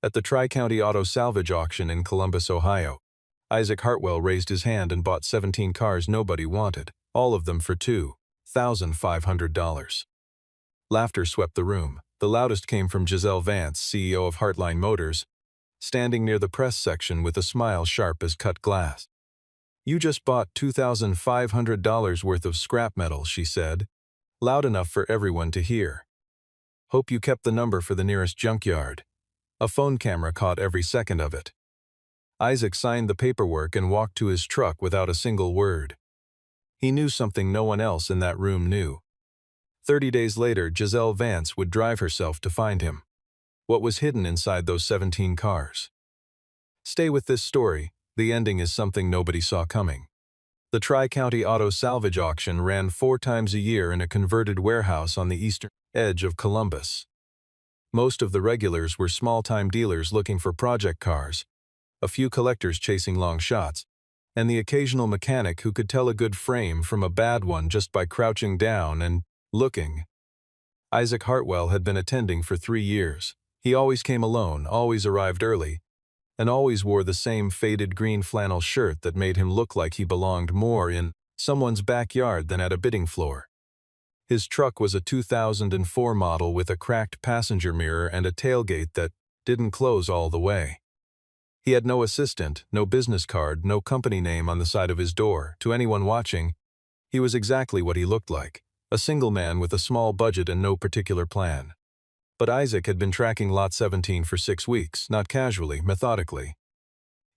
At the Tri-County Auto Salvage Auction in Columbus, Ohio, Isaac Hartwell raised his hand and bought 17 cars nobody wanted, all of them for $2,500. Laughter swept the room. The loudest came from Giselle Vance, CEO of Heartline Motors, standing near the press section with a smile sharp as cut glass. "You just bought $2,500 worth of scrap metal," she said, loud enough for everyone to hear. "Hope you kept the number for the nearest junkyard." A phone camera caught every second of it. Isaac signed the paperwork and walked to his truck without a single word. He knew something no one else in that room knew. 30 days later, Giselle Vance would drive herself to find him. What was hidden inside those 17 cars? Stay with this story. The ending is something nobody saw coming. The Tri-County Auto Salvage Auction ran 4 times a year in a converted warehouse on the eastern edge of Columbus. Most of the regulars were small-time dealers looking for project cars, a few collectors chasing long shots, and the occasional mechanic who could tell a good frame from a bad one just by crouching down and looking. Isaac Hartwell had been attending for 3 years. He always came alone, always arrived early, and always wore the same faded green flannel shirt that made him look like he belonged more in someone's backyard than at a bidding floor. His truck was a 2004 model with a cracked passenger mirror and a tailgate that didn't close all the way. He had no assistant, no business card, no company name on the side of his door. To anyone watching, he was exactly what he looked like, a single man with a small budget and no particular plan. But Isaac had been tracking Lot 17 for 6 weeks, not casually, methodically.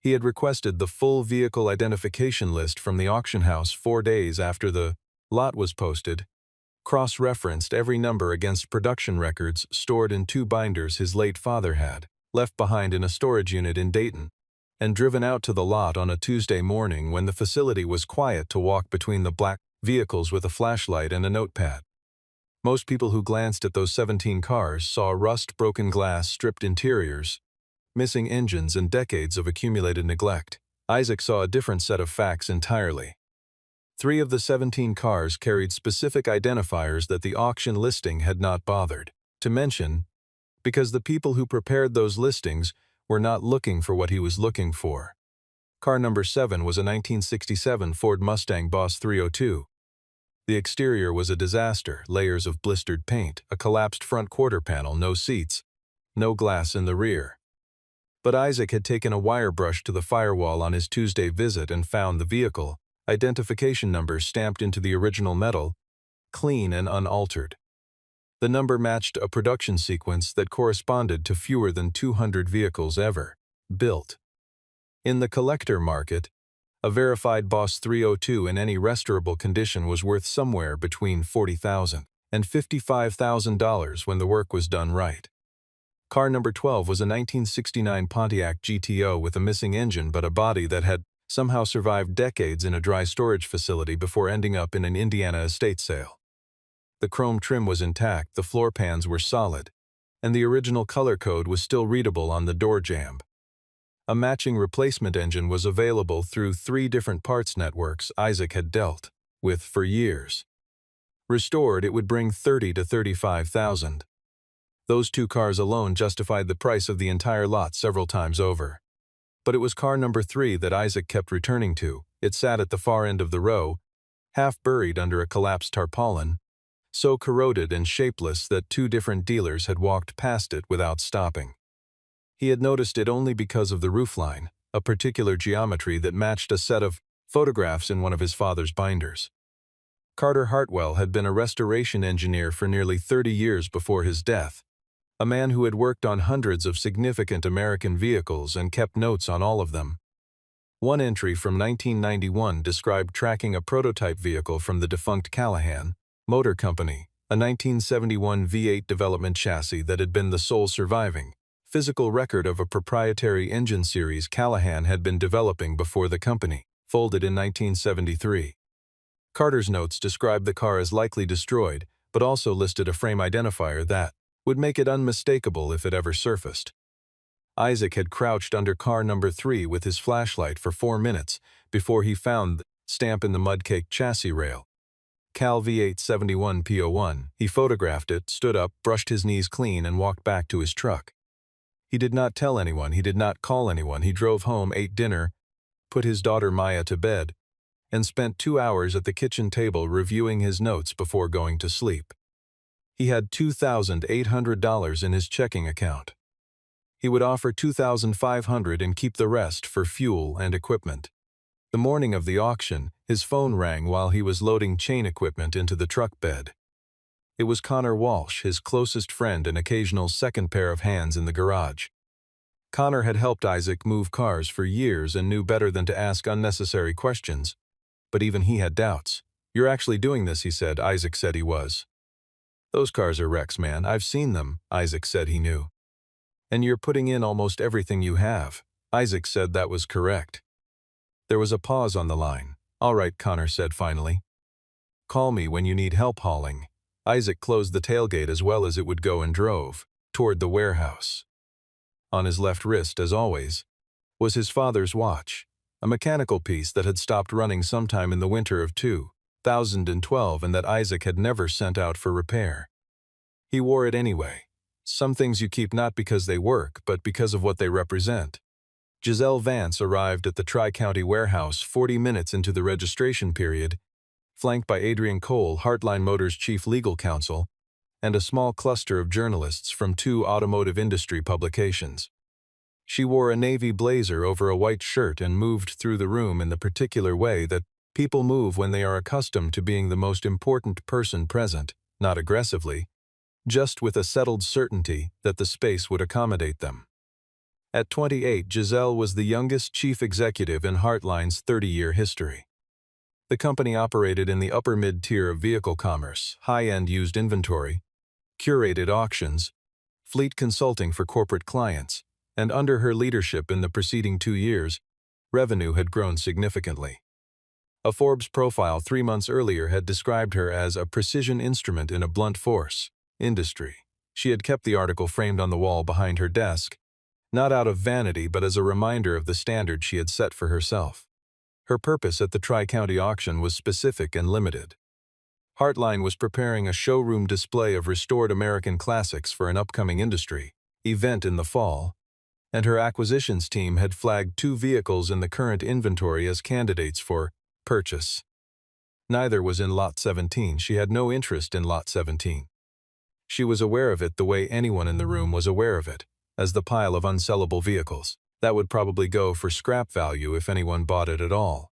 He had requested the full vehicle identification list from the auction house 4 days after the lot was posted, cross-referenced every number against production records stored in 2 binders his late father had left behind in a storage unit in Dayton, and driven out to the lot on a Tuesday morning when the facility was quiet to walk between the black vehicles with a flashlight and a notepad. Most people who glanced at those 17 cars saw rust, broken glass, stripped interiors, missing engines, and decades of accumulated neglect. Isaac saw a different set of facts entirely. 3 of the 17 cars carried specific identifiers that the auction listing had not bothered to mention, because the people who prepared those listings were not looking for what he was looking for. Car number 7 was a 1967 Ford Mustang Boss 302. The exterior was a disaster, layers of blistered paint, a collapsed front quarter panel, no seats, no glass in the rear. But Isaac had taken a wire brush to the firewall on his Tuesday visit and found the vehicle identification number stamped into the original metal, clean and unaltered. The number matched a production sequence that corresponded to fewer than 200 vehicles ever built. In the collector market, a verified Boss 302 in any restorable condition was worth somewhere between $40,000 and $55,000 when the work was done right. Car number 12 was a 1969 Pontiac GTO with a missing engine but a body that had somehow survived decades in a dry storage facility before ending up in an Indiana estate sale. The chrome trim was intact, the floor pans were solid, and the original color code was still readable on the door jamb. A matching replacement engine was available through 3 different parts networks Isaac had dealt with for years. Restored, it would bring $30,000 to $35,000. Those 2 cars alone justified the price of the entire lot several times over. But it was car number 3 that Isaac kept returning to. It sat at the far end of the row, half buried under a collapsed tarpaulin, so corroded and shapeless that 2 different dealers had walked past it without stopping. He had noticed it only because of the roofline, a particular geometry that matched a set of photographs in one of his father's binders. Carter Hartwell had been a restoration engineer for nearly 30 years before his death, a man who had worked on hundreds of significant American vehicles and kept notes on all of them. One entry from 1991 described tracking a prototype vehicle from the defunct Callahan Motor Company, a 1971 V8 development chassis that had been the sole surviving physical record of a proprietary engine series Callahan had been developing before the company folded in 1973. Carter's notes described the car as likely destroyed, but also listed a frame identifier that would make it unmistakable if it ever surfaced. Isaac had crouched under car number 3 with his flashlight for 4 minutes before he found the stamp in the mud-caked chassis rail. Cal V8 71 P01. He photographed it, stood up, brushed his knees clean, and walked back to his truck. He did not tell anyone, he did not call anyone. He drove home, ate dinner, put his daughter Maya to bed, and spent 2 hours at the kitchen table reviewing his notes before going to sleep. He had $2,800 in his checking account. He would offer $2,500 and keep the rest for fuel and equipment. The morning of the auction, his phone rang while he was loading chain equipment into the truck bed. It was Connor Walsh, his closest friend and occasional second pair of hands in the garage. Connor had helped Isaac move cars for years and knew better than to ask unnecessary questions, but even he had doubts. "You're actually doing this," he said. Isaac said he was. "Those cars are wrecks, man. I've seen them," Isaac said he knew. "And you're putting in almost everything you have." Isaac said that was correct. There was a pause on the line. "All right," Connor said finally. "Call me when you need help hauling." Isaac closed the tailgate as well as it would go and drove toward the warehouse. On his left wrist, as always, was his father's watch, a mechanical piece that had stopped running sometime in the winter of 2012 and that Isaac had never sent out for repair. He wore it anyway. Some things you keep not because they work, but because of what they represent. Giselle Vance arrived at the Tri-County warehouse 40 minutes into the registration period, flanked by Adrian Cole, Heartline Motors' chief legal counsel, and a small cluster of journalists from 2 automotive industry publications. She wore a navy blazer over a white shirt and moved through the room in the particular way that people move when they are accustomed to being the most important person present, not aggressively, just with a settled certainty that the space would accommodate them. At 28, Giselle was the youngest chief executive in Heartline's 30-year history. The company operated in the upper mid-tier of vehicle commerce, high-end used inventory, curated auctions, fleet consulting for corporate clients, and under her leadership in the preceding 2 years, revenue had grown significantly. A Forbes profile 3 months earlier had described her as a precision instrument in a blunt force industry. She had kept the article framed on the wall behind her desk, not out of vanity but as a reminder of the standard she had set for herself. Her purpose at the Tri-County auction was specific and limited. Heartline was preparing a showroom display of restored American classics for an upcoming industry event in the fall, and her acquisitions team had flagged 2 vehicles in the current inventory as candidates for purchase. Neither was in Lot 17. She had no interest in Lot 17. She was aware of it the way anyone in the room was aware of it, as the pile of unsellable vehicles that would probably go for scrap value if anyone bought it at all.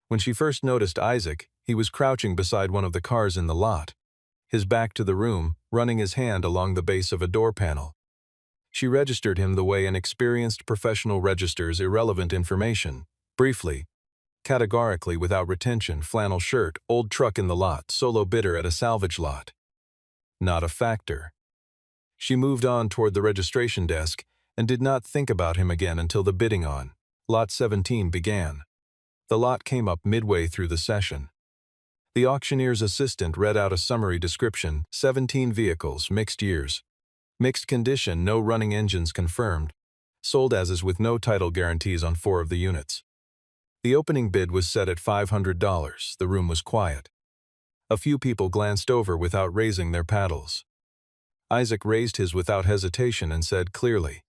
When she first noticed Isaac, he was crouching beside one of the cars in the lot, his back to the room, running his hand along the base of a door panel. She registered him the way an experienced professional registers irrelevant information, briefly, categorically, without retention: flannel shirt, old truck in the lot, solo bidder at a salvage lot. Not a factor. She moved on toward the registration desk and did not think about him again until the bidding on Lot 17 began. The lot came up midway through the session. The auctioneer's assistant read out a summary description: 17 vehicles, mixed years, mixed condition, no running engines confirmed, sold as is with no title guarantees on 4 of the units. The opening bid was set at $500. The room was quiet. A few people glanced over without raising their paddles. Isaac raised his without hesitation and said clearly,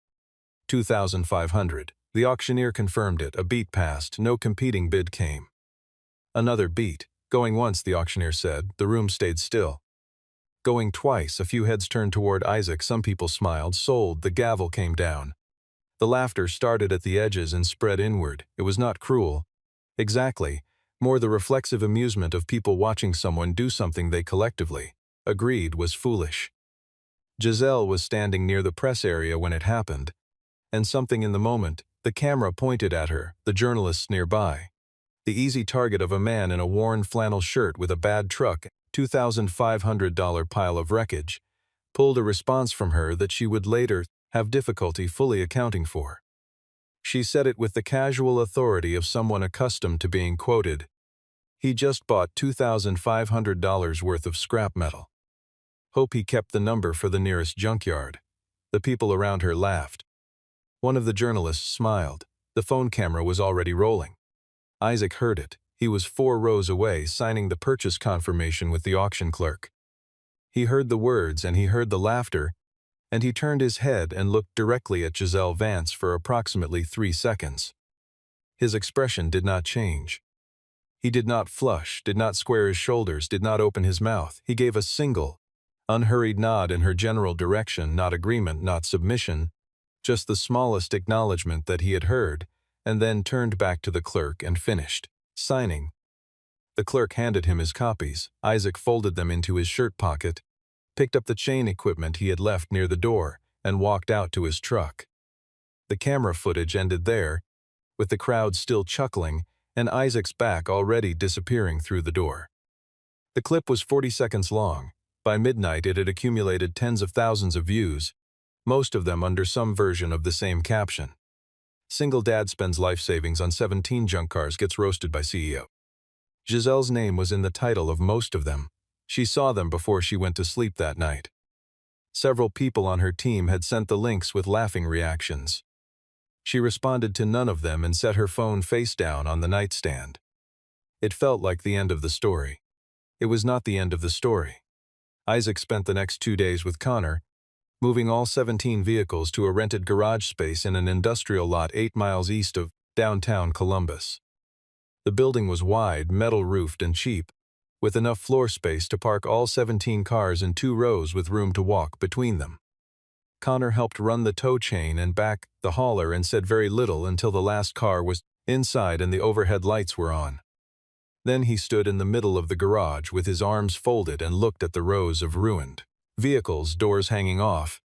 $2,500. The auctioneer confirmed it. A beat passed. No competing bid came. Another beat. Going once, the auctioneer said. The room stayed still. Going twice, a few heads turned toward Isaac. Some people smiled. Sold. The gavel came down. The laughter started at the edges and spread inward. It was not cruel. Exactly. More the reflexive amusement of people watching someone do something they collectively agreed was foolish. Giselle was standing near the press area when it happened, and something in the moment, the camera pointed at her, the journalists nearby. The easy target of a man in a worn flannel shirt with a bad truck, $2,500 pile of wreckage, pulled a response from her that she would later have difficulty fully accounting for. She said it with the casual authority of someone accustomed to being quoted. He just bought $2,500 worth of scrap metal. Hope he kept the number for the nearest junkyard. The people around her laughed. One of the journalists smiled. The phone camera was already rolling. Isaac heard it. He was 4 rows away, signing the purchase confirmation with the auction clerk. He heard the words and he heard the laughter, and he turned his head and looked directly at Giselle Vance for approximately 3 seconds. His expression did not change. He did not flush, did not square his shoulders, did not open his mouth. He gave a single, unhurried nod in her general direction, not agreement, not submission, just the smallest acknowledgement that he had heard, and then turned back to the clerk and finished signing. The clerk handed him his copies. Isaac folded them into his shirt pocket, picked up the chain equipment he had left near the door, and walked out to his truck. The camera footage ended there, with the crowd still chuckling and Isaac's back already disappearing through the door. The clip was 40 seconds long. By midnight it had accumulated tens of thousands of views, most of them under some version of the same caption. Single dad spends life savings on 17 junk cars, gets roasted by CEO. Giselle's name was in the title of most of them. She saw them before she went to sleep that night. Several people on her team had sent the links with laughing reactions. She responded to none of them and set her phone face down on the nightstand. It felt like the end of the story. It was not the end of the story. Isaac spent the next 2 days with Connor, moving all 17 vehicles to a rented garage space in an industrial lot 8 miles east of downtown Columbus. The building was wide, metal-roofed, and cheap, with enough floor space to park all 17 cars in 2 rows with room to walk between them. Connor helped run the tow chain and back the hauler and said very little until the last car was inside and the overhead lights were on. Then he stood in the middle of the garage with his arms folded and looked at the rows of ruined vehicles, doors hanging off,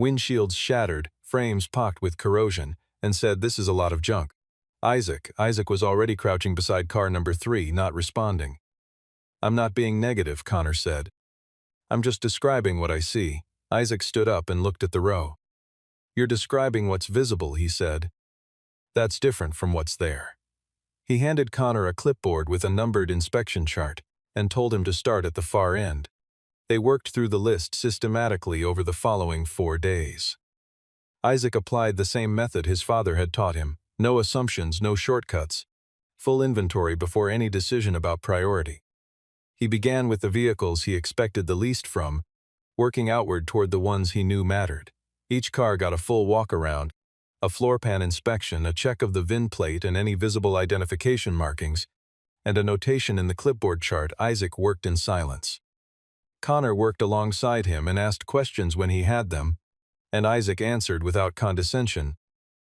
windshields shattered, frames pocked with corrosion, and said, "This is a lot of junk." Isaac was already crouching beside car number 3, not responding. "I'm not being negative," Connor said. "I'm just describing what I see." Isaac stood up and looked at the row. "You're describing what's visible," he said. "That's different from what's there." He handed Connor a clipboard with a numbered inspection chart and told him to start at the far end. They worked through the list systematically over the following 4 days. Isaac applied the same method his father had taught him. No assumptions, no shortcuts. Full inventory before any decision about priority. He began with the vehicles he expected the least from, working outward toward the ones he knew mattered. Each car got a full walk-around, a floor pan inspection, a check of the VIN plate and any visible identification markings, and a notation in the clipboard chart. Isaac worked in silence. Connor worked alongside him and asked questions when he had them, and Isaac answered without condescension,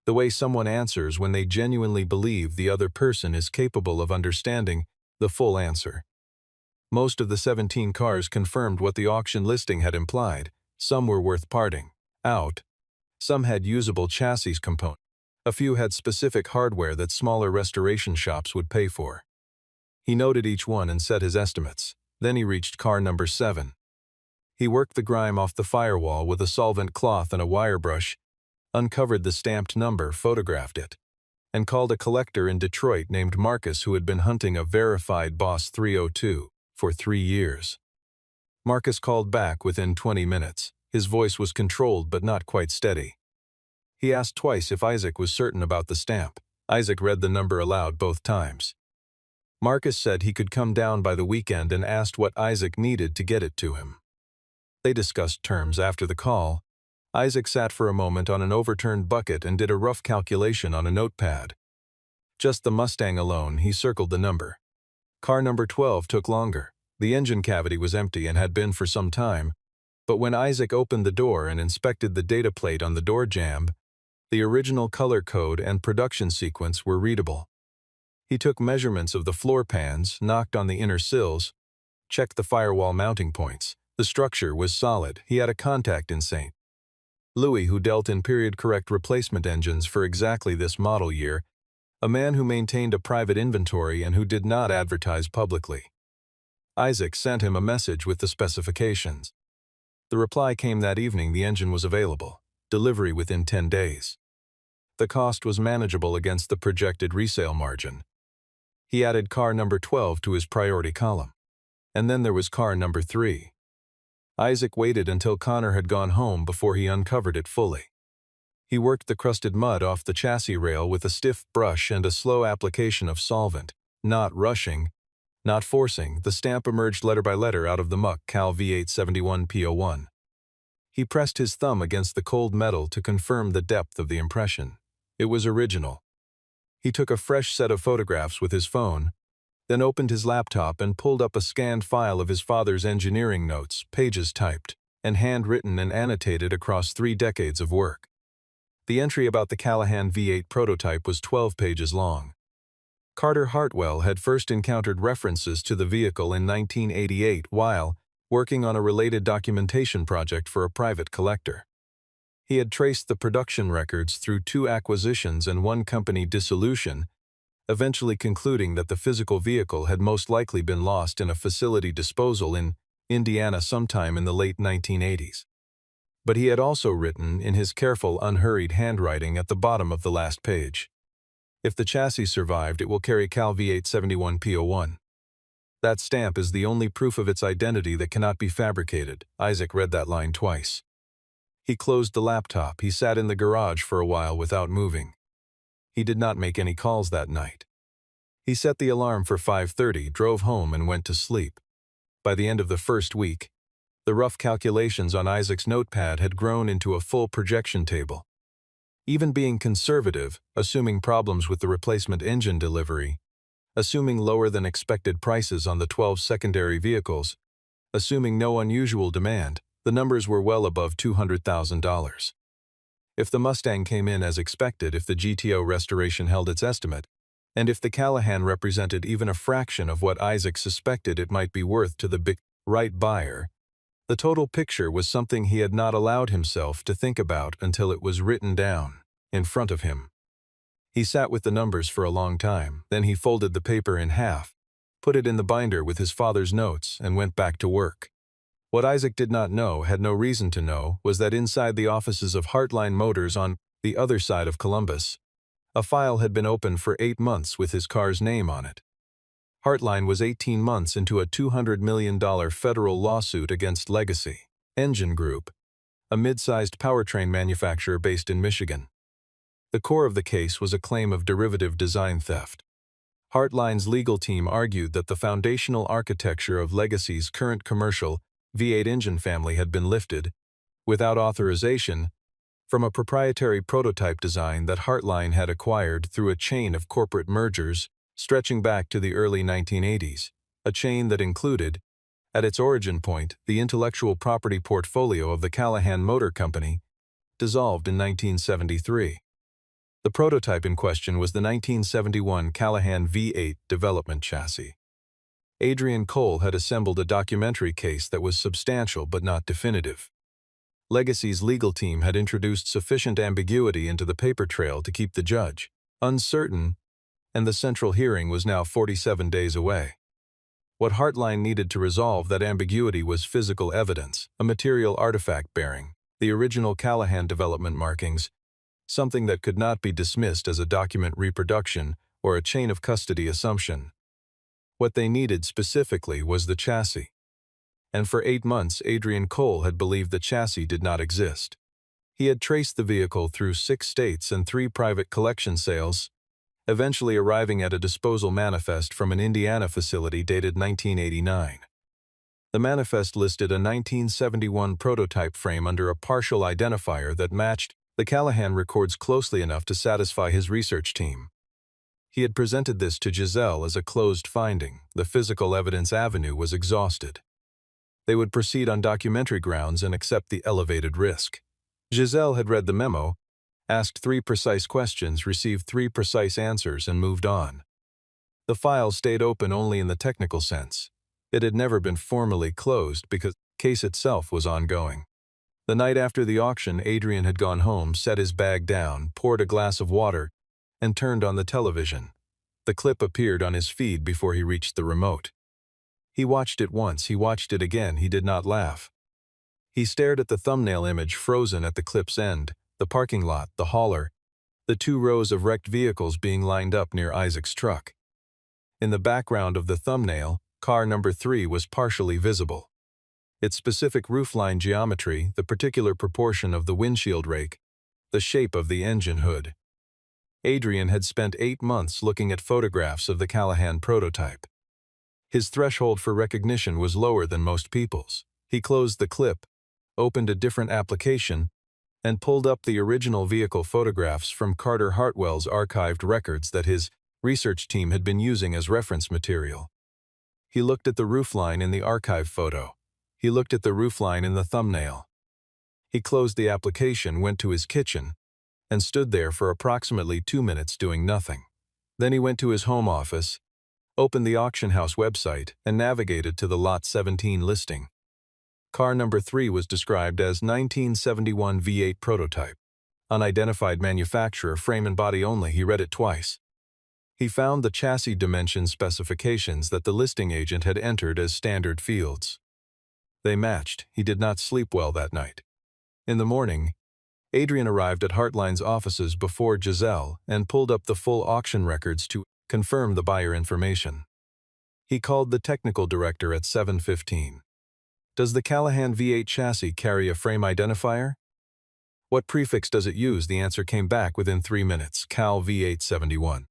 the way someone answers when they genuinely believe the other person is capable of understanding the full answer. Most of the 17 cars confirmed what the auction listing had implied. Some were worth parting out. Some had usable chassis components. A few had specific hardware that smaller restoration shops would pay for. He noted each one and set his estimates. Then he reached car number 7. He worked the grime off the firewall with a solvent cloth and a wire brush, uncovered the stamped number, photographed it, and called a collector in Detroit named Marcus who had been hunting a verified Boss 302 for 3 years. Marcus called back within 20 minutes. His voice was controlled but not quite steady. He asked twice if Isaac was certain about the stamp. Isaac read the number aloud both times. Marcus said he could come down by the weekend and asked what Isaac needed to get it to him. They discussed terms after the call. Isaac sat for a moment on an overturned bucket and did a rough calculation on a notepad. Just the Mustang alone, he circled the number. Car number 12 took longer. The engine cavity was empty and had been for some time, but when Isaac opened the door and inspected the data plate on the door jamb, the original color code and production sequence were readable. He took measurements of the floor pans, knocked on the inner sills, checked the firewall mounting points. The structure was solid. He had a contact in St. Louis who dealt in period-correct replacement engines for exactly this model year, a man who maintained a private inventory and who did not advertise publicly. Isaac sent him a message with the specifications. The reply came that evening. The engine was available. Delivery within 10 days. The cost was manageable against the projected resale margin. He added car number 12 to his priority column. And then there was car number 3. Isaac waited until Connor had gone home before he uncovered it fully. He worked the crusted mud off the chassis rail with a stiff brush and a slow application of solvent, not rushing, not forcing. The stamp emerged letter by letter out of the muck. Cal V871 P01. He pressed his thumb against the cold metal to confirm the depth of the impression. It was original. He took a fresh set of photographs with his phone, then opened his laptop and pulled up a scanned file of his father's engineering notes, pages typed, and handwritten and annotated across 3 decades of work. The entry about the Callahan V8 prototype was 12 pages long. Carter Hartwell had first encountered references to the vehicle in 1988 while working on a related documentation project for a private collector. He had traced the production records through 2 acquisitions and 1 company dissolution, eventually concluding that the physical vehicle had most likely been lost in a facility disposal in Indiana sometime in the late 1980s. But he had also written in his careful, unhurried handwriting at the bottom of the last page, "If the chassis survived, it will carry Cal V871 P01. That stamp is the only proof of its identity that cannot be fabricated." Isaac read that line twice. He closed the laptop. He sat in the garage for a while without moving. He did not make any calls that night. He set the alarm for 5:30, drove home, and went to sleep. By the end of the first week, the rough calculations on Isaac's notepad had grown into a full projection table. Even being conservative, assuming problems with the replacement engine delivery, assuming lower than expected prices on the 12 secondary vehicles, assuming no unusual demand, the numbers were well above $200,000. If the Mustang came in as expected, if the GTO restoration held its estimate, and if the Callahan represented even a fraction of what Isaac suspected it might be worth to the big right buyer, the total picture was something he had not allowed himself to think about until it was written down in front of him. He sat with the numbers for a long time, then he folded the paper in half, put it in the binder with his father's notes, and went back to work. What Isaac did not know, had no reason to know, was that inside the offices of Heartline Motors on the other side of Columbus, a file had been open for 8 months with his car's name on it. Heartline was 18 months into a $200 million federal lawsuit against Legacy Engine Group, a mid-sized powertrain manufacturer based in Michigan. The core of the case was a claim of derivative design theft. Heartline's legal team argued that the foundational architecture of Legacy's current commercial V8 engine family had been lifted, without authorization, from a proprietary prototype design that Heartline had acquired through a chain of corporate mergers stretching back to the early 1980s, a chain that included, at its origin point, the intellectual property portfolio of the Callahan Motor Company, dissolved in 1973. The prototype in question was the 1971 Callahan V8 development chassis. Adrian Cole had assembled a documentary case that was substantial but not definitive. Legacy's legal team had introduced sufficient ambiguity into the paper trail to keep the judge uncertain, and the central hearing was now 47 days away. What Heartline needed to resolve that ambiguity was physical evidence, a material artifact bearing the original Callahan development markings, something that could not be dismissed as a document reproduction or a chain of custody assumption. What they needed specifically was the chassis. And for 8 months, Adrian Cole had believed the chassis did not exist. He had traced the vehicle through 6 states and 3 private collection sales, eventually arriving at a disposal manifest from an Indiana facility dated 1989. The manifest listed a 1971 prototype frame under a partial identifier that matched the Callahan records closely enough to satisfy his research team. He had presented this to Giselle as a closed finding. The physical evidence avenue was exhausted. They would proceed on documentary grounds and accept the elevated risk. Giselle had read the memo, asked 3 precise questions, received 3 precise answers, and moved on. The file stayed open only in the technical sense. It had never been formally closed because the case itself was ongoing. The night after the auction, Adrian had gone home, set his bag down, poured a glass of water, and turned on the television. The clip appeared on his feed before he reached the remote. He watched it once, he watched it again, he did not laugh. He stared at the thumbnail image frozen at the clip's end, the parking lot, the hauler, the 2 rows of wrecked vehicles being lined up near Isaac's truck. In the background of the thumbnail, car number 3 was partially visible. Its specific roofline geometry, the particular proportion of the windshield rake, the shape of the engine hood. Adrian had spent 8 months looking at photographs of the Callahan prototype. His threshold for recognition was lower than most people's. He closed the clip, opened a different application, and pulled up the original vehicle photographs from Carter Hartwell's archived records that his research team had been using as reference material. He looked at the roofline in the archive photo. He looked at the roofline in the thumbnail. He closed the application, went to his kitchen, and stood there for approximately 2 minutes doing nothing. Then he went to his home office, opened the auction house website, and navigated to the Lot 17 listing. Car number 3 was described as 1971 V8 prototype. Unidentified manufacturer, frame and body only. He read it twice. He found the chassis dimension specifications that the listing agent had entered as standard fields. They matched. He did not sleep well that night. In the morning, Adrian arrived at Heartline's offices before Giselle and pulled up the full auction records to confirm the buyer information. He called the technical director at 7:15. Does the Callahan V8 chassis carry a frame identifier? What prefix does it use? The answer came back within 3 minutes, Cal V871.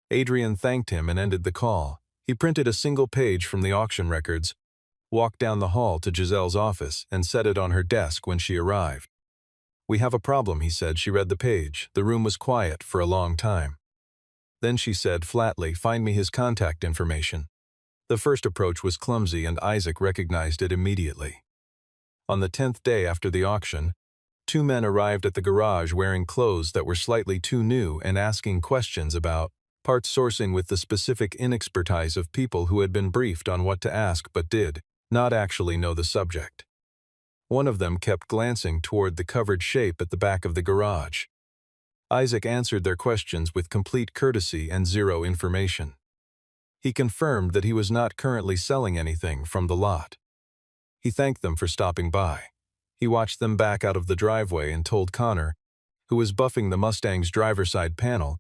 Adrian thanked him and ended the call. He printed a single page from the auction records, walked down the hall to Giselle's office, and set it on her desk when she arrived. We have a problem, he said. She read the page. The room was quiet for a long time. Then she said flatly, find me his contact information. The first approach was clumsy and Isaac recognized it immediately. On the 10th day after the auction, 2 men arrived at the garage wearing clothes that were slightly too new and asking questions about parts sourcing with the specific inexpertise of people who had been briefed on what to ask but did not actually know the subject. One of them kept glancing toward the covered shape at the back of the garage. Isaac answered their questions with complete courtesy and zero information. He confirmed that he was not currently selling anything from the lot. He thanked them for stopping by. He watched them back out of the driveway and told Connor, who was buffing the Mustang's driver's side panel,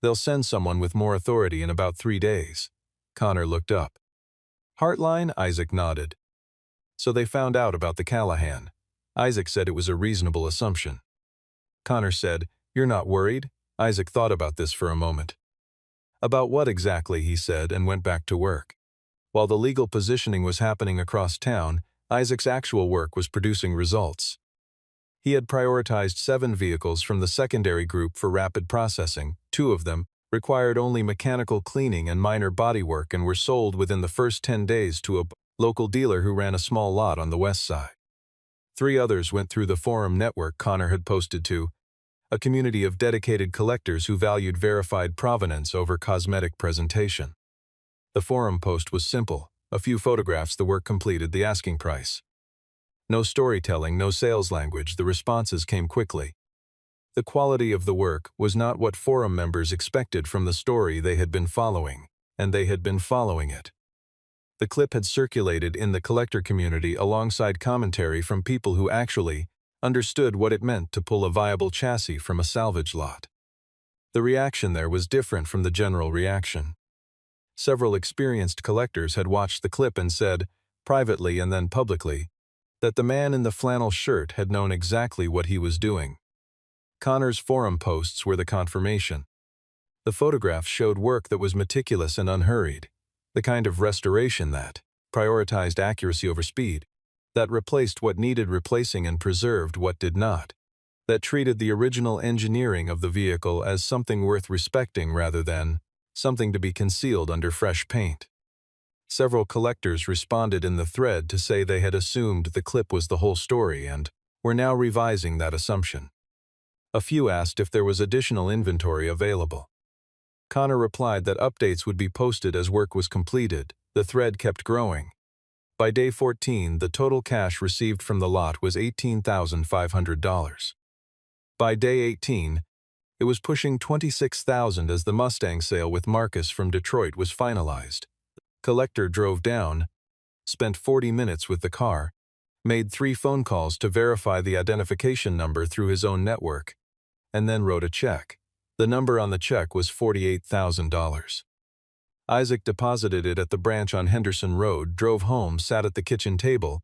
they'll send someone with more authority in about 3 days. Connor looked up. Heartline? Isaac nodded. So they found out about the Callahan. Isaac said it was a reasonable assumption. Connor said, You're not worried? Isaac thought about this for a moment. About what exactly, he said, and went back to work. While the legal positioning was happening across town, Isaac's actual work was producing results. He had prioritized 7 vehicles from the secondary group for rapid processing. 2 of them required only mechanical cleaning and minor bodywork and were sold within the first 10 days to a local dealer who ran a small lot on the west side. 3 others went through the forum network Connor had posted to, a community of dedicated collectors who valued verified provenance over cosmetic presentation. The forum post was simple, a few photographs, the work completed, the asking price. No storytelling, no sales language, the responses came quickly. The quality of the work was not what forum members expected from the story they had been following, and they had been following it. The clip had circulated in the collector community alongside commentary from people who actually understood what it meant to pull a viable chassis from a salvage lot. The reaction there was different from the general reaction. Several experienced collectors had watched the clip and said, privately and then publicly, that the man in the flannel shirt had known exactly what he was doing. Connor's forum posts were the confirmation. The photographs showed work that was meticulous and unhurried, the kind of restoration that prioritized accuracy over speed, that replaced what needed replacing and preserved what did not, that treated the original engineering of the vehicle as something worth respecting rather than something to be concealed under fresh paint. Several collectors responded in the thread to say they had assumed the clip was the whole story and were now revising that assumption. A few asked if there was additional inventory available. Connor replied that updates would be posted as work was completed. The thread kept growing. By day 14, the total cash received from the lot was $18,500. By day 18, it was pushing $26,000 as the Mustang sale with Marcus from Detroit was finalized. Collector drove down, spent 40 minutes with the car, made 3 phone calls to verify the identification number through his own network, and then wrote a check. The number on the check was $48,000. Isaac deposited it at the branch on Henderson Road, drove home, sat at the kitchen table,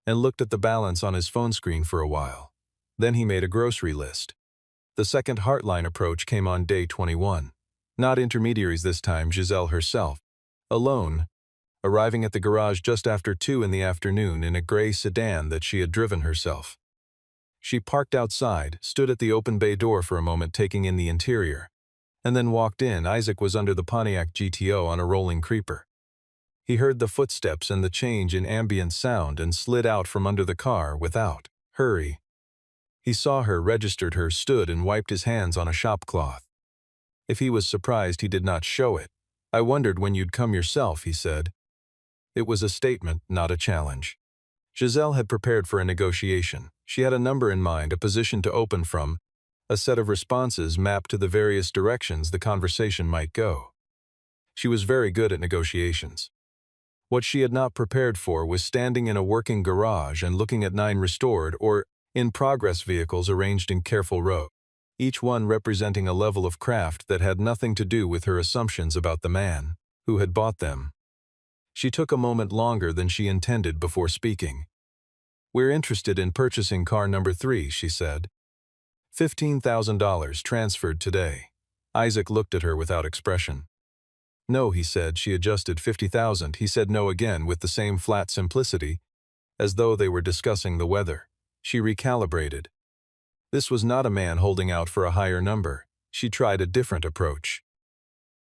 and looked at the balance on his phone screen for a while. Then he made a grocery list. The second Heartline approach came on day 21. Not intermediaries this time, Giselle herself. Alone, arriving at the garage just after 2 in the afternoon in a gray sedan that she had driven herself. She parked outside, stood at the open bay door for a moment taking in the interior, and then walked in. Isaac was under the Pontiac GTO on a rolling creeper. He heard the footsteps and the change in ambient sound and slid out from under the car without hurry. He saw her, registered her, stood and wiped his hands on a shop cloth. If he was surprised, he did not show it. "I wondered when you'd come yourself," he said. It was a statement, not a challenge. Giselle had prepared for a negotiation. She had a number in mind, a position to open from, a set of responses mapped to the various directions the conversation might go. She was very good at negotiations. What she had not prepared for was standing in a working garage and looking at 9 restored or in-progress vehicles arranged in careful rows, each one representing a level of craft that had nothing to do with her assumptions about the man who had bought them. She took a moment longer than she intended before speaking. "We're interested in purchasing car number 3, she said. $15,000 transferred today. Isaac looked at her without expression. "No," he said. She adjusted. "50,000. He said no again with the same flat simplicity, as though they were discussing the weather. She recalibrated. This was not a man holding out for a higher number. She tried a different approach.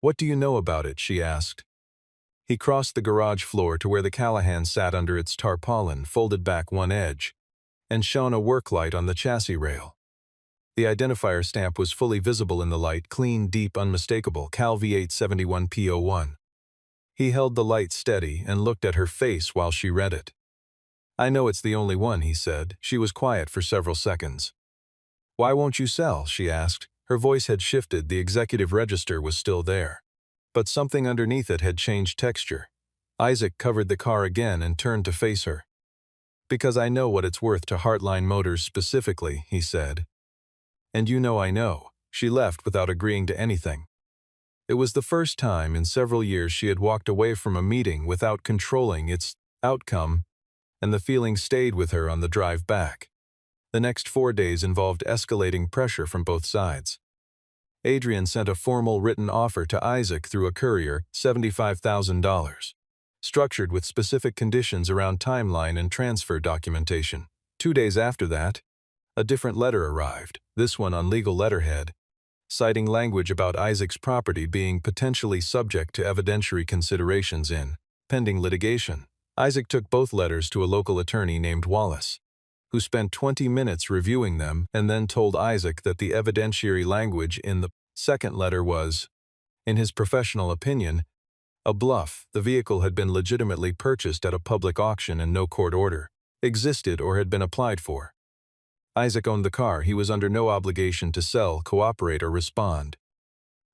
"What do you know about it?" she asked. He crossed the garage floor to where the Callahan sat under its tarpaulin, folded back one edge, and shone a work light on the chassis rail. The identifier stamp was fully visible in the light, clean, deep, unmistakable, Cal V871P01. He held the light steady and looked at her face while she read it. "I know it's the only one," he said. She was quiet for several seconds. "Why won't you sell?" she asked. Her voice had shifted. The executive register was still there, but something underneath it had changed texture. Isaac covered the car again and turned to face her. "Because I know what it's worth to Heartline Motors specifically," he said. "And you know I know." She left without agreeing to anything. It was the first time in several years she had walked away from a meeting without controlling its outcome, and the feeling stayed with her on the drive back. The next 4 days involved escalating pressure from both sides. Adrian sent a formal written offer to Isaac through a courier, $75,000, structured with specific conditions around timeline and transfer documentation. 2 days after that, a different letter arrived, this one on legal letterhead, citing language about Isaac's property being potentially subject to evidentiary considerations in pending litigation. Isaac took both letters to a local attorney named Wallace, who spent 20 minutes reviewing them and then told Isaac that the evidentiary language in the second letter was, in his professional opinion, a bluff. The vehicle had been legitimately purchased at a public auction and no court order existed or had been applied for. Isaac owned the car. He was under no obligation to sell, cooperate, or respond.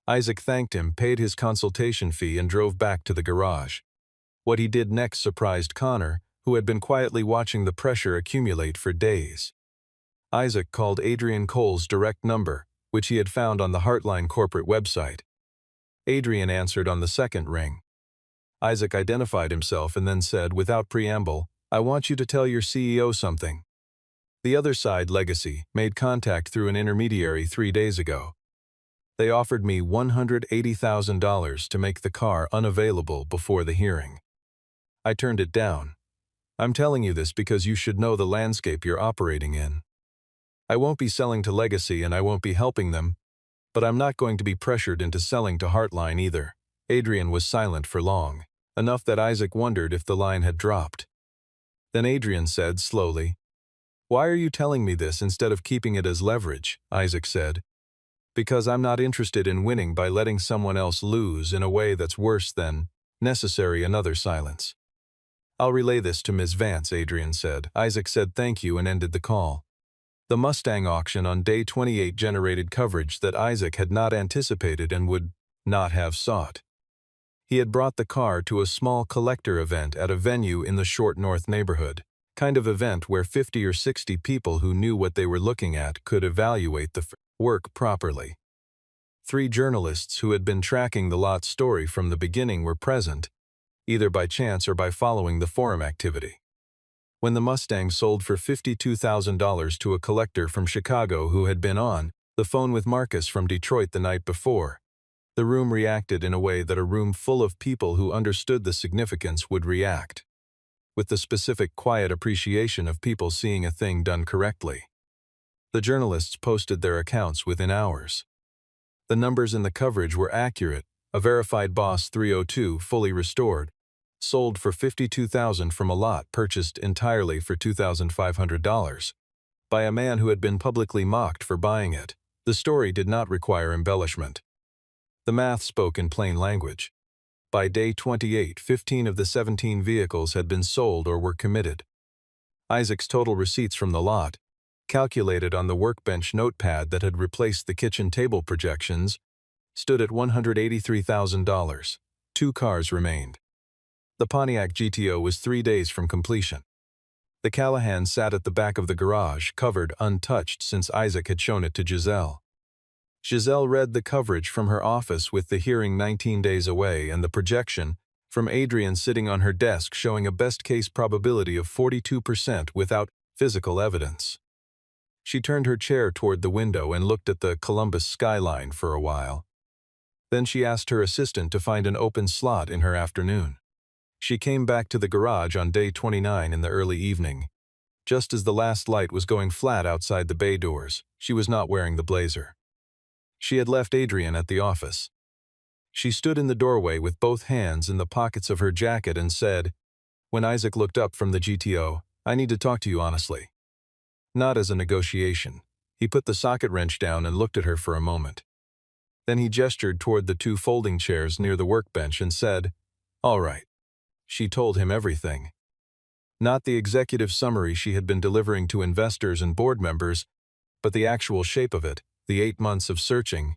Isaac thanked him, paid his consultation fee, and drove back to the garage. What he did next surprised Connor, who had been quietly watching the pressure accumulate for days. Isaac called Adrian Cole's direct number, which he had found on the Heartline corporate website. Adrian answered on the second ring. Isaac identified himself and then said, without preamble, "I want you to tell your CEO something." The other side, Legacy, made contact through an intermediary 3 days ago. They offered me $180,000 to make the car unavailable before the hearing. I turned it down. I'm telling you this because you should know the landscape you're operating in. I won't be selling to Legacy and I won't be helping them, but I'm not going to be pressured into selling to Heartline either. Adrian was silent for long, enough that Isaac wondered if the line had dropped. Then Adrian said slowly, "Why are you telling me this instead of keeping it as leverage?" Isaac said. "Because I'm not interested in winning by letting someone else lose in a way that's worse than necessary." Another silence. "I'll relay this to Ms. Vance," Adrian said. Isaac said thank you and ended the call. The Mustang auction on day 28 generated coverage that Isaac had not anticipated and would not have sought. He had brought the car to a small collector event at a venue in the Short North neighborhood, kind of event where 50 or 60 people who knew what they were looking at could evaluate the work properly. 3 journalists who had been tracking the lot story from the beginning were present, either by chance or by following the forum activity. When the Mustang sold for $52,000 to a collector from Chicago who had been on the phone with Marcus from Detroit the night before, The room reacted in a way that a room full of people who understood the significance would react, with the specific quiet appreciation of people seeing a thing done correctly. The journalists posted their accounts within hours. The numbers in the coverage were accurate. A verified Boss 302 fully restored, sold for $52,000 from a lot purchased entirely for $2,500 by a man who had been publicly mocked for buying it. The story did not require embellishment. The math spoke in plain language. By day 28, 15 of the 17 vehicles had been sold or were committed. Isaac's total receipts from the lot, calculated on the workbench notepad that had replaced the kitchen table projections, stood at $183,000. 2 cars remained. The Pontiac GTO was 3 days from completion. The Callahan sat at the back of the garage, covered, untouched since Isaac had shown it to Giselle. Giselle read the coverage from her office with the hearing 19 days away and the projection from Adrian sitting on her desk showing a best-case probability of 42% without physical evidence. She turned her chair toward the window and looked at the Columbus skyline for a while. Then she asked her assistant to find an open slot in her afternoon. She came back to the garage on day 29 in the early evening. Just as the last light was going flat outside the bay doors, she was not wearing the blazer. She had left Adrian at the office. She stood in the doorway with both hands in the pockets of her jacket and said, when Isaac looked up from the GTO, "I need to talk to you honestly." Not as a negotiation. He put the socket wrench down and looked at her for a moment. Then he gestured toward the 2 folding chairs near the workbench and said, "All right." She told him everything. Not the executive summary she had been delivering to investors and board members, but the actual shape of it, the 8 months of searching,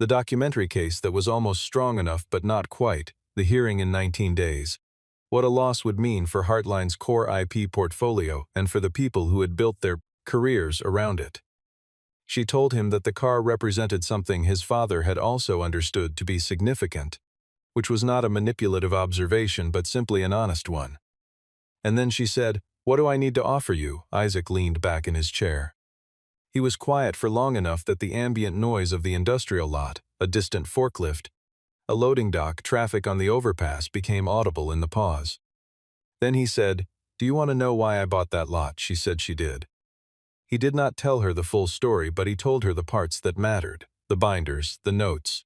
the documentary case that was almost strong enough but not quite, the hearing in 19 days. What a loss would mean for Heartline's core IP portfolio and for the people who had built their careers around it. She told him that the car represented something his father had also understood to be significant, which was not a manipulative observation but simply an honest one. And then she said, "What do I need to offer you?" Isaac leaned back in his chair. He was quiet for long enough that the ambient noise of the industrial lot, a distant forklift, a loading dock, traffic on the overpass became audible in the pause. Then he said, "Do you want to know why I bought that lot?" She said she did. He did not tell her the full story, but he told her the parts that mattered, the binders, the notes,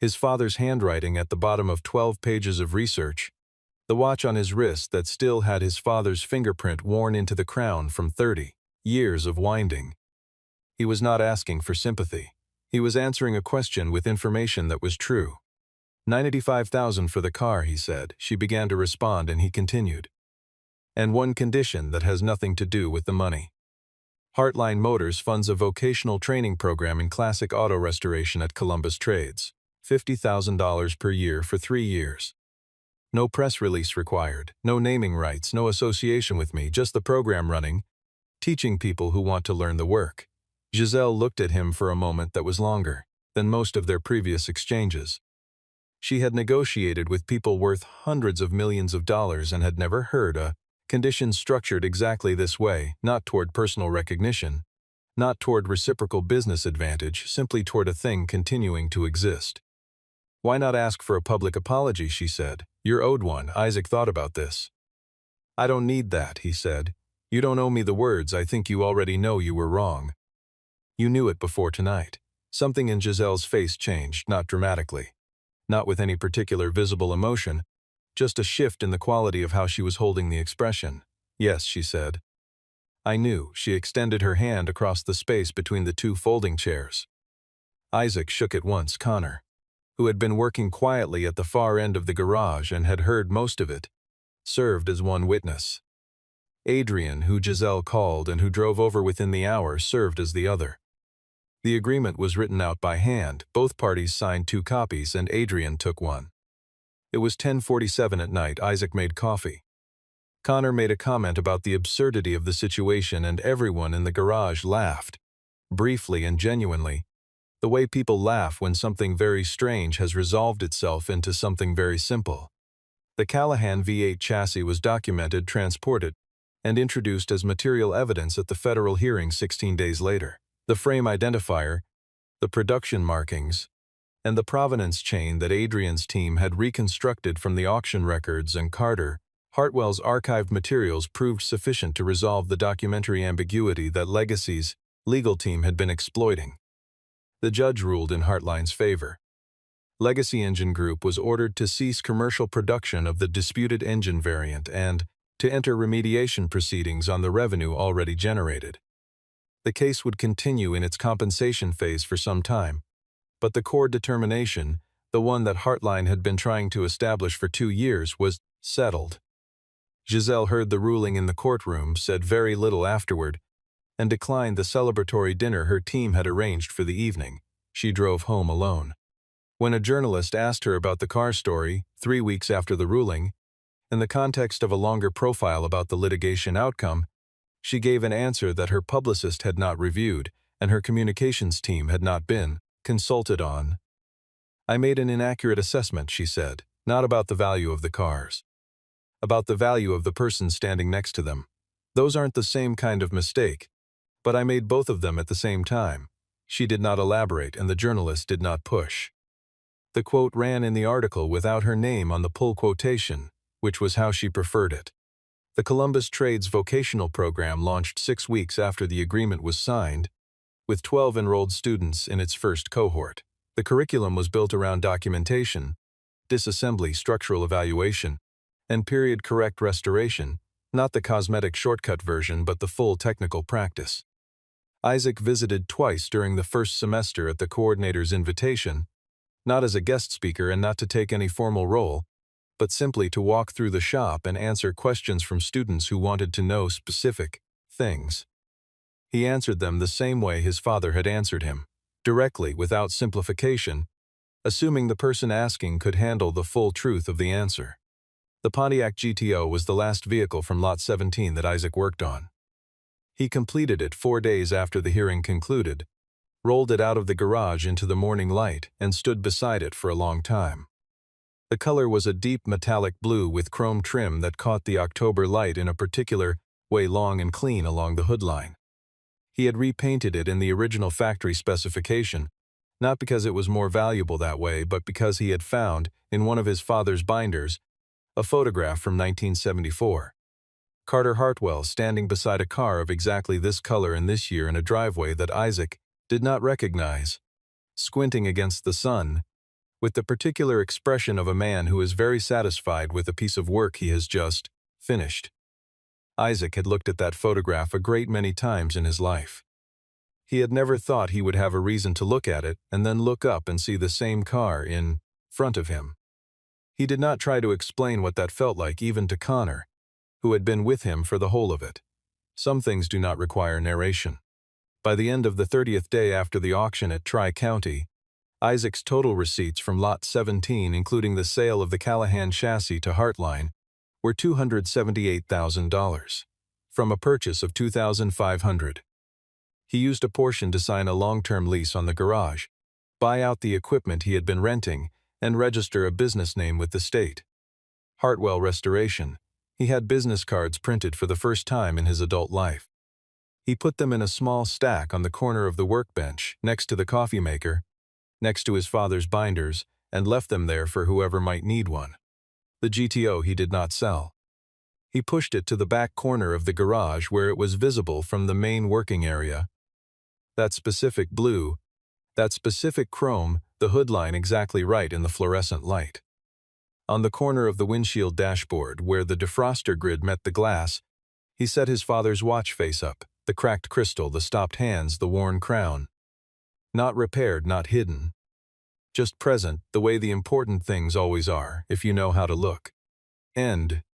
his father's handwriting at the bottom of 12 pages of research, the watch on his wrist that still had his father's fingerprint worn into the crown from 30 years of winding. He was not asking for sympathy. He was answering a question with information that was true. $95,000 for the car, he said. She began to respond and he continued. And one condition that has nothing to do with the money. Heartline Motors funds a vocational training program in classic auto restoration at Columbus Trades. $50,000 per year for 3 years. No press release required, no naming rights, no association with me, just the program running, teaching people who want to learn the work. Giselle looked at him for a moment that was longer than most of their previous exchanges. She had negotiated with people worth hundreds of millions of dollars and had never heard a condition structured exactly this way, not toward personal recognition, not toward reciprocal business advantage, simply toward a thing continuing to exist. "Why not ask for a public apology?" she said. "You're owed one." Isaac thought about this. "I don't need that," he said. "You don't owe me the words. I think you already know you were wrong. You knew it before tonight." Something in Giselle's face changed, not dramatically, not with any particular visible emotion, just a shift in the quality of how she was holding the expression. "Yes," she said. "I knew." She extended her hand across the space between the 2 folding chairs. Isaac shook at once. Connor, who had been working quietly at the far end of the garage and had heard most of it, served as one witness. Adrian, who Giselle called and who drove over within the hour, served as the other. The agreement was written out by hand. Both parties signed 2 copies and Adrian took one. It was 10:47 at night. Isaac made coffee. Connor made a comment about the absurdity of the situation and everyone in the garage laughed, briefly and genuinely, the way people laugh when something very strange has resolved itself into something very simple. The Callahan V8 chassis was documented, transported, and introduced as material evidence at the federal hearing 16 days later. The frame identifier, the production markings, and the provenance chain that Adrian's team had reconstructed from the auction records and Carter Hartwell's archived materials proved sufficient to resolve the documentary ambiguity that Legacy's legal team had been exploiting. The judge ruled in Hartline's favor. Legacy Engine Group was ordered to cease commercial production of the disputed engine variant and to enter remediation proceedings on the revenue already generated. The case would continue in its compensation phase for some time, but the core determination, the one that Hartline had been trying to establish for 2 years, was settled. Giselle heard the ruling in the courtroom, said very little afterward, and declined the celebratory dinner her team had arranged for the evening. She drove home alone. When a journalist asked her about the car story, 3 weeks after the ruling, in the context of a longer profile about the litigation outcome, she gave an answer that her publicist had not reviewed and her communications team had not been consulted on. "I made an inaccurate assessment," she said, "not about the value of the cars. About the value of the person standing next to them. Those aren't the same kind of mistake. But I made both of them at the same time." She did not elaborate, and the journalist did not push. The quote ran in the article without her name on the pull quotation, which was how she preferred it. The Columbus Trades vocational program launched 6 weeks after the agreement was signed, with 12 enrolled students in its first cohort. The curriculum was built around documentation, disassembly, structural evaluation, and period-correct restoration, not the cosmetic shortcut version but the full technical practice. Isaac visited twice during the first semester at the coordinator's invitation, not as a guest speaker and not to take any formal role, but simply to walk through the shop and answer questions from students who wanted to know specific things. He answered them the same way his father had answered him, directly, without simplification, assuming the person asking could handle the full truth of the answer. The Pontiac GTO was the last vehicle from Lot 17 that Isaac worked on. He completed it 4 days after the hearing concluded, rolled it out of the garage into the morning light, and stood beside it for a long time. The color was a deep metallic blue with chrome trim that caught the October light in a particular way, long and clean along the hood line. He had repainted it in the original factory specification, not because it was more valuable that way, but because he had found, in one of his father's binders, a photograph from 1974. Carter Hartwell standing beside a car of exactly this color and this year in a driveway that Isaac did not recognize, squinting against the sun, with the particular expression of a man who is very satisfied with a piece of work he has just finished. Isaac had looked at that photograph a great many times in his life. He had never thought he would have a reason to look at it and then look up and see the same car in front of him. He did not try to explain what that felt like even to Connor, who had been with him for the whole of it. Some things do not require narration. By the end of the 30th day after the auction at Tri-County, Isaac's total receipts from Lot 17, including the sale of the Callahan chassis to Hartline, were $278,000, from a purchase of $2,500. He used a portion to sign a long-term lease on the garage, buy out the equipment he had been renting, and register a business name with the state. Hartwell Restoration. He had business cards printed for the first time in his adult life. He put them in a small stack on the corner of the workbench, next to the coffee maker, next to his father's binders, and left them there for whoever might need one. The GTO he did not sell. He pushed it to the back corner of the garage where it was visible from the main working area. That specific blue, that specific chrome, the hood line exactly right in the fluorescent light. On the corner of the windshield dashboard, where the defroster grid met the glass, he set his father's watch face up, the cracked crystal, the stopped hands, the worn crown. Not repaired, not hidden. Just present, the way the important things always are, if you know how to look. End.